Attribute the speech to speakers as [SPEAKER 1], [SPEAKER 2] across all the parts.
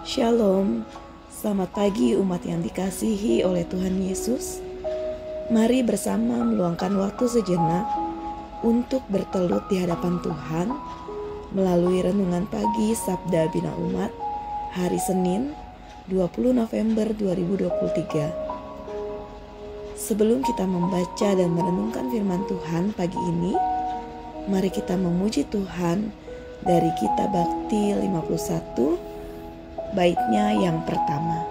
[SPEAKER 1] Shalom, selamat pagi umat yang dikasihi oleh Tuhan Yesus. Mari bersama meluangkan waktu sejenak untuk bertelut di hadapan Tuhan melalui renungan pagi Sabda Bina Umat hari Senin 20 November 2023. Sebelum kita membaca dan merenungkan firman Tuhan pagi ini, mari kita memuji Tuhan dari Kitab Bakti 51 baitnya yang pertama.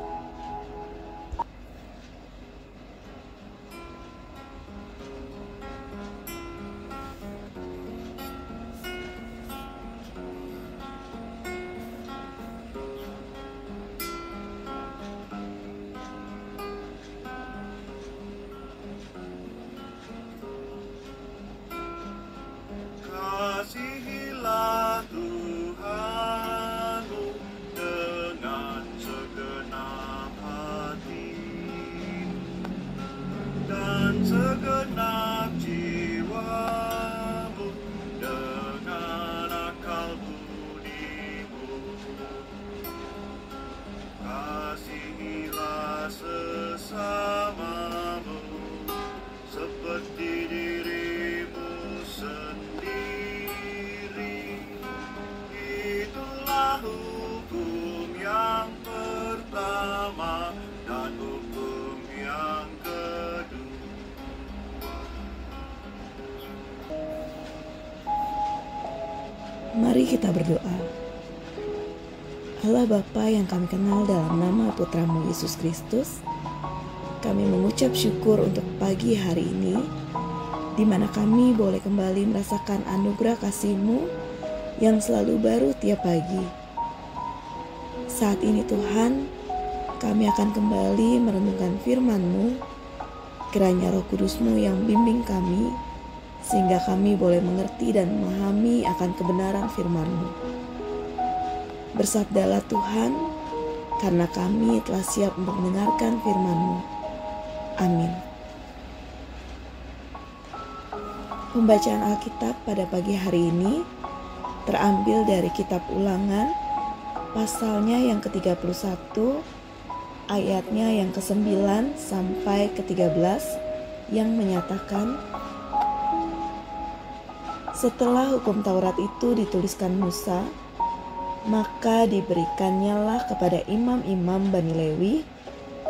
[SPEAKER 2] Kasihilah Tuhanmu dengan segenap hati dan segenap jiwamu, dengan akal budimu. Kasihilah sesamamu seperti dirimu sendiri. Itulah hukum yang pertama dan hukum yang kedua.
[SPEAKER 1] Mari kita berdoa. Allah Bapa yang kami kenal dalam nama Putramu Yesus Kristus, kami mengucap syukur untuk pagi hari ini, di mana kami boleh kembali merasakan anugerah kasih-Mu yang selalu baru tiap pagi. Saat ini Tuhan, kami akan kembali merenungkan firman-Mu, kiranya Roh Kudus-Mu yang bimbing kami, sehingga kami boleh mengerti dan memahami akan kebenaran firman-Mu. Bersabdalah Tuhan, karena kami telah siap untuk mendengarkan firman-Mu. Amin. Pembacaan Alkitab pada pagi hari ini terambil dari kitab Ulangan, pasalnya yang ke-31, ayatnya yang ke-9 sampai ke-13, yang menyatakan, setelah hukum Taurat itu dituliskan Musa, maka diberikannya kepada imam-imam Bani Lewi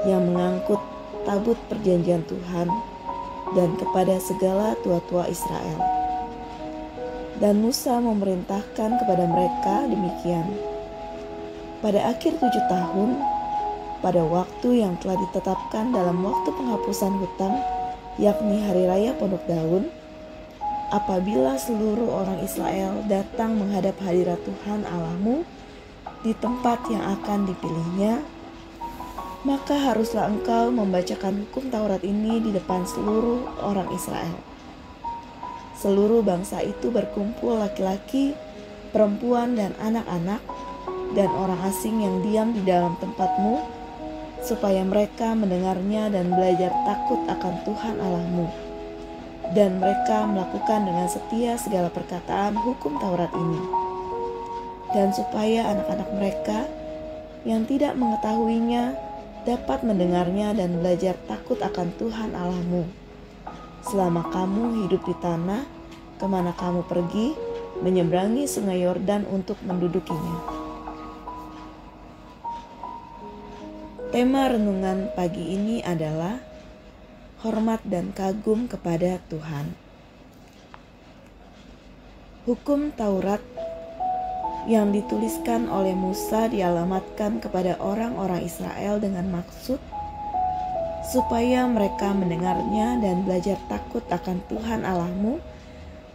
[SPEAKER 1] yang mengangkut tabut perjanjian Tuhan dan kepada segala tua-tua Israel. Dan Musa memerintahkan kepada mereka demikian. Pada akhir 7 tahun, pada waktu yang telah ditetapkan dalam waktu penghapusan hutang, yakni Hari Raya Pondok Daun, apabila seluruh orang Israel datang menghadap hadirat Tuhan Allahmu di tempat yang akan dipilihnya, maka haruslah engkau membacakan hukum Taurat ini di depan seluruh orang Israel. Seluruh bangsa itu berkumpul, laki-laki, perempuan, dan anak-anak, dan orang asing yang diam di dalam tempatmu, supaya mereka mendengarnya dan belajar takut akan Tuhan Allahmu. Dan mereka melakukan dengan setia segala perkataan hukum Taurat ini. Dan supaya anak-anak mereka yang tidak mengetahuinya dapat mendengarnya dan belajar takut akan Tuhan Allahmu, selama kamu hidup di tanah kemana kamu pergi, menyeberangi sungai Yordan untuk mendudukinya. Tema renungan pagi ini adalah hormat dan kagum kepada Tuhan. Hukum Taurat yang dituliskan oleh Musa dialamatkan kepada orang-orang Israel dengan maksud supaya mereka mendengarnya dan belajar takut akan Tuhan Allahmu,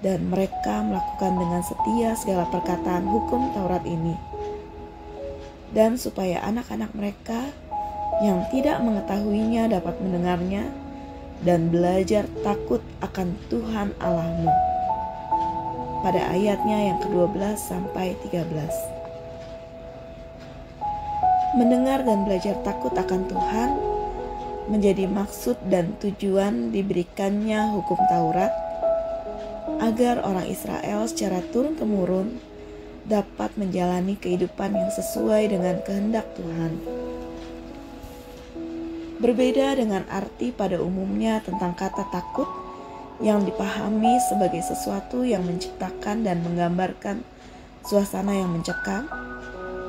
[SPEAKER 1] dan mereka melakukan dengan setia segala perkataan hukum Taurat ini, dan supaya anak-anak mereka yang tidak mengetahuinya dapat mendengarnya dan belajar takut akan Tuhan Allahmu. Pada ayatnya yang ke-12 sampai 13. Mendengar dan belajar takut akan Tuhan menjadi maksud dan tujuan diberikannya hukum Taurat, agar orang Israel secara turun-temurun dapat menjalani kehidupan yang sesuai dengan kehendak Tuhan. Berbeda dengan arti pada umumnya tentang kata takut yang dipahami sebagai sesuatu yang menciptakan dan menggambarkan suasana yang mencekam,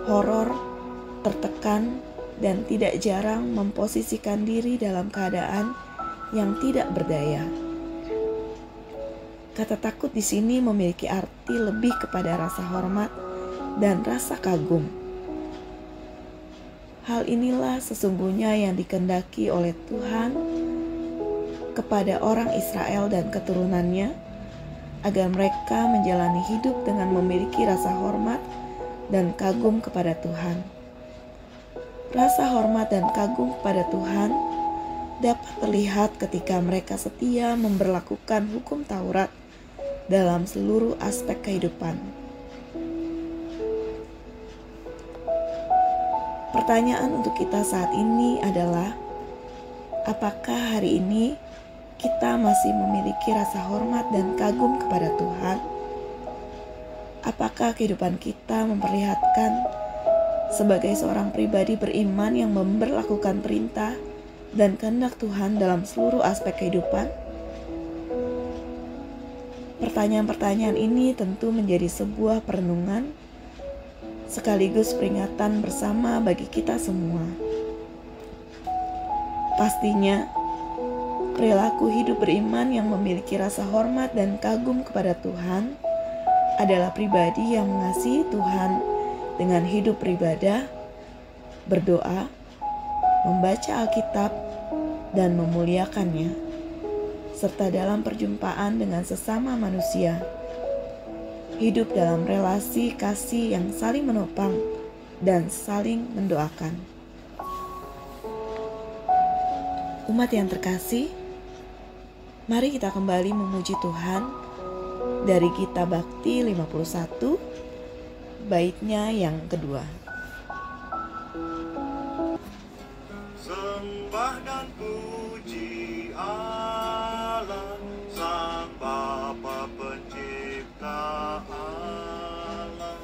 [SPEAKER 1] horor, tertekan, dan tidak jarang memposisikan diri dalam keadaan yang tidak berdaya. Kata takut di sini memiliki arti lebih kepada rasa hormat dan rasa kagum. Hal inilah sesungguhnya yang dikehendaki oleh Tuhan kepada orang Israel dan keturunannya, agar mereka menjalani hidup dengan memiliki rasa hormat dan kagum kepada Tuhan. Rasa hormat dan kagum kepada Tuhan dapat terlihat ketika mereka setia memberlakukan hukum Taurat dalam seluruh aspek kehidupan. Pertanyaan untuk kita saat ini adalah, apakah hari ini kita masih memiliki rasa hormat dan kagum kepada Tuhan? Apakah kehidupan kita memperlihatkan sebagai seorang pribadi beriman yang memberlakukan perintah dan kehendak Tuhan dalam seluruh aspek kehidupan? Pertanyaan-pertanyaan ini tentu menjadi sebuah perenungan sekaligus peringatan bersama bagi kita semua. Pastinya, perilaku hidup beriman yang memiliki rasa hormat dan kagum kepada Tuhan adalah pribadi yang mengasihi Tuhan dengan hidup beribadah, berdoa, membaca Alkitab, dan memuliakannya, serta dalam perjumpaan dengan sesama manusia. Hidup dalam relasi kasih yang saling menopang dan saling mendoakan. Umat yang terkasih, mari kita kembali memuji Tuhan dari Gita Bakti 51, baitnya yang kedua.
[SPEAKER 2] Sembah dan puji Allah, Sang Bapa Pencipta alam.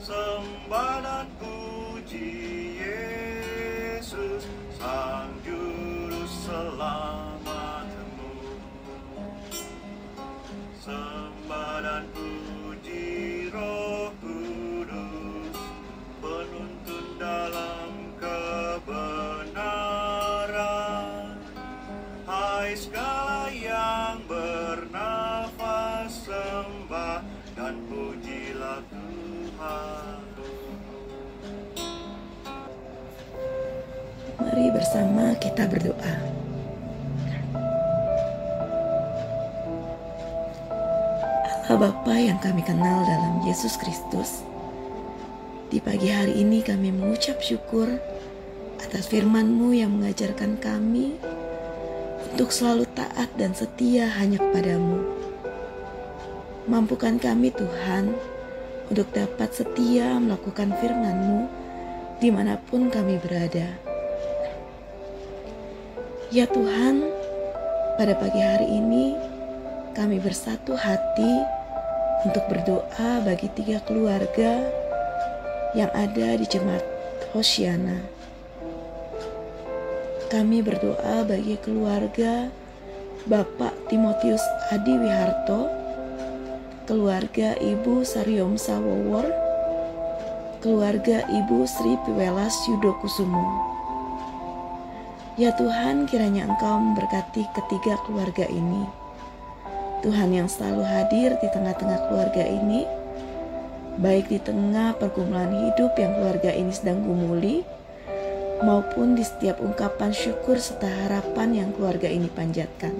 [SPEAKER 2] Sembah dan puji Yesus, Sang Juru Selamatmu. Sembah dan puji Roh Kudus, penuntun dalam kebenaran. Hai segala yang bernafas, sembah dan pujilah Tuhan.
[SPEAKER 1] Mari bersama kita berdoa. Allah Bapa yang kami kenal dalam Yesus Kristus, di pagi hari ini kami mengucap syukur atas firman-Mu yang mengajarkan kami untuk selalu taat dan setia hanya kepadamu. Mampukan kami Tuhan untuk dapat setia melakukan firman-Mu dimanapun kami berada. Ya Tuhan, pada pagi hari ini kami bersatu hati untuk berdoa bagi 3 keluarga yang ada di Jemaat Hosiana. Kami berdoa bagi keluarga Bapak Timotius Adi Wiharto, keluarga Ibu Sariomsa Wowor, keluarga Ibu Sri Piwelas Yudokusumo. Ya Tuhan, kiranya Engkau memberkati ketiga keluarga ini. Tuhan yang selalu hadir di tengah-tengah keluarga ini, baik di tengah pergumulan hidup yang keluarga ini sedang gumuli, maupun di setiap ungkapan syukur serta harapan yang keluarga ini panjatkan.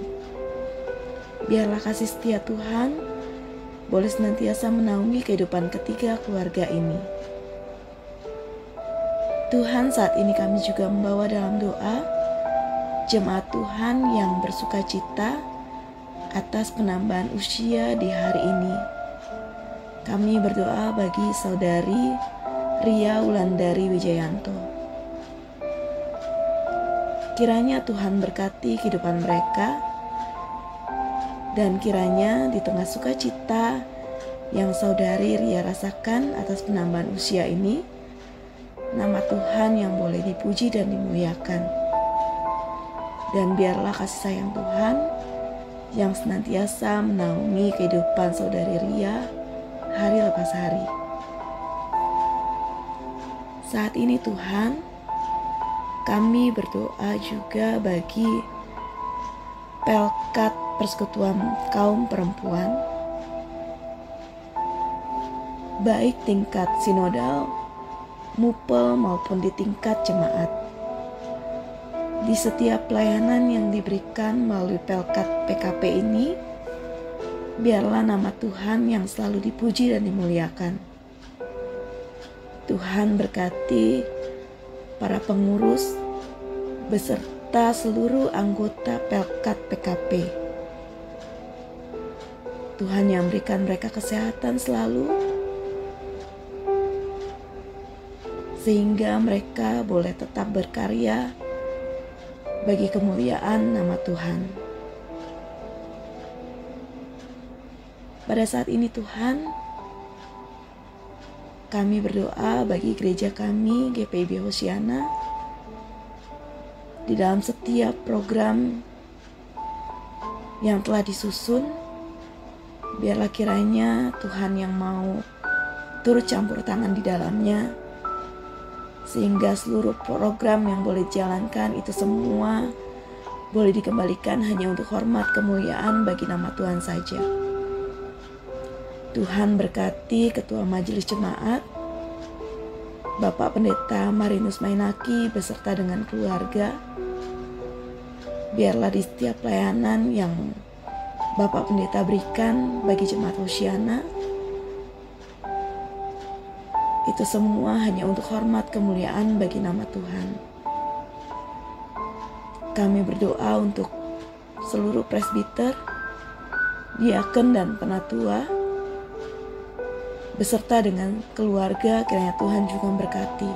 [SPEAKER 1] Biarlah kasih setia Tuhan boleh senantiasa menaungi kehidupan ketiga keluarga ini. Tuhan, saat ini kami juga membawa dalam doa jemaat Tuhan yang bersuka cita atas penambahan usia di hari ini. Kami berdoa bagi saudari Ria Wulandari Wijayanto. Kiranya Tuhan berkati kehidupan mereka, dan kiranya di tengah sukacita yang saudari Ria rasakan atas penambahan usia ini, nama Tuhan yang boleh dipuji dan dimuliakan. Dan biarlah kasih sayang Tuhan yang senantiasa menaungi kehidupan saudari Ria hari lepas hari. Saat ini Tuhan, kami berdoa juga bagi Pelkat Persekutuan Kaum Perempuan, baik tingkat sinodal, mupel maupun di tingkat jemaat. Di setiap pelayanan yang diberikan melalui Pelkat PKP ini, biarlah nama Tuhan yang selalu dipuji dan dimuliakan. Tuhan berkati para pengurus beserta seluruh anggota Pelkat PKP. Tuhan yang berikan mereka kesehatan selalu, sehingga mereka boleh tetap berkarya bagi kemuliaan nama Tuhan. Pada saat ini Tuhan, kami berdoa bagi gereja kami GPIB Hosiana di dalam setiap program yang telah disusun. Biarlah kiranya Tuhan yang mau turut campur tangan di dalamnya, sehingga seluruh program yang boleh dijalankan itu semua boleh dikembalikan hanya untuk hormat kemuliaan bagi nama Tuhan saja. Tuhan berkati Ketua Majelis Jemaat, Bapak Pendeta Marinus Mainaki beserta dengan keluarga. Biarlah di setiap pelayanan yang Bapak Pendeta berikan bagi Jemaat Hosiana, itu semua hanya untuk hormat kemuliaan bagi nama Tuhan. Kami berdoa untuk seluruh presbiter, diaken dan penatua, beserta dengan keluarga, kiranya Tuhan juga memberkati.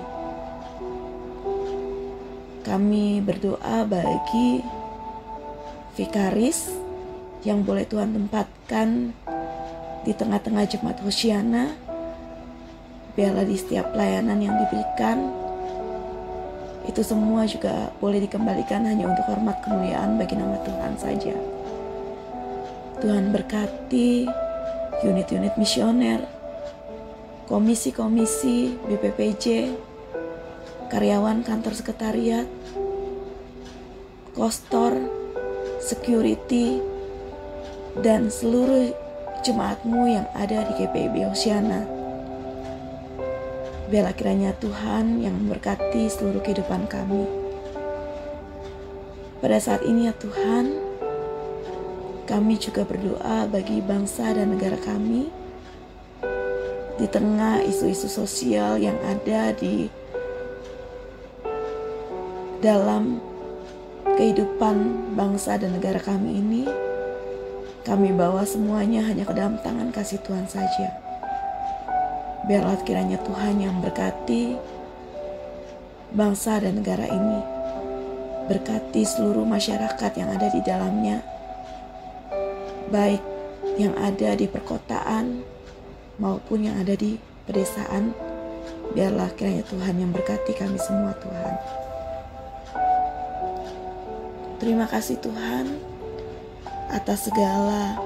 [SPEAKER 1] Kami berdoa bagi vikaris yang boleh Tuhan tempatkan di tengah-tengah Jemaat Hosiana. Biarlah di setiap pelayanan yang diberikan, itu semua juga boleh dikembalikan hanya untuk hormat kemuliaan bagi nama Tuhan saja. Tuhan berkati unit-unit misioner, komisi-komisi BPPJ, karyawan kantor sekretariat, kostor, security, dan seluruh jemaatmu yang ada di GPIB Hosiana. Biarlah kiranya Tuhan yang memberkati seluruh kehidupan kami. Pada saat ini ya Tuhan, kami juga berdoa bagi bangsa dan negara kami. Di tengah isu-isu sosial yang ada di dalam kehidupan bangsa dan negara kami ini, kami bawa semuanya hanya ke dalam tangan kasih Tuhan saja. Biarlah kiranya Tuhan yang berkati bangsa dan negara ini, berkati seluruh masyarakat yang ada di dalamnya, baik yang ada di perkotaan maupun yang ada di pedesaan. Biarlah kiranya Tuhan yang berkati kami semua Tuhan. Terima kasih Tuhan atas segala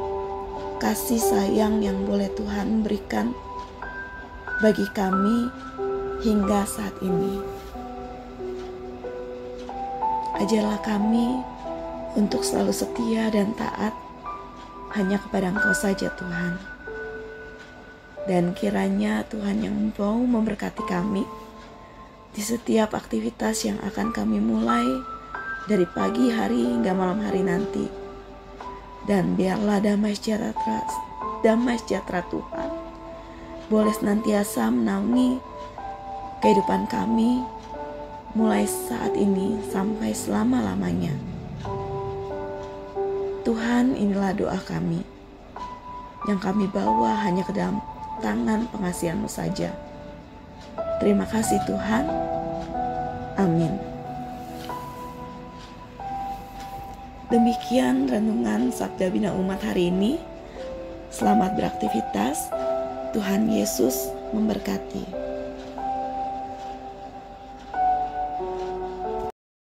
[SPEAKER 1] kasih sayang yang boleh Tuhan berikan bagi kami hingga saat ini. Ajarlah kami untuk selalu setia dan taat hanya kepada Engkau saja Tuhan. Dan kiranya Tuhan yang mau memberkati kami di setiap aktivitas yang akan kami mulai dari pagi hari hingga malam hari nanti. Dan biarlah damai sejahtera Tuhan boleh senantiasa menaungi kehidupan kami mulai saat ini sampai selama-lamanya. Tuhan, inilah doa kami yang kami bawa hanya ke dalam tangan pengasihan-Mu saja. Terima kasih Tuhan. Amin. Demikian renungan Sabda Bina Umat hari ini. Selamat beraktivitas. Tuhan Yesus memberkati.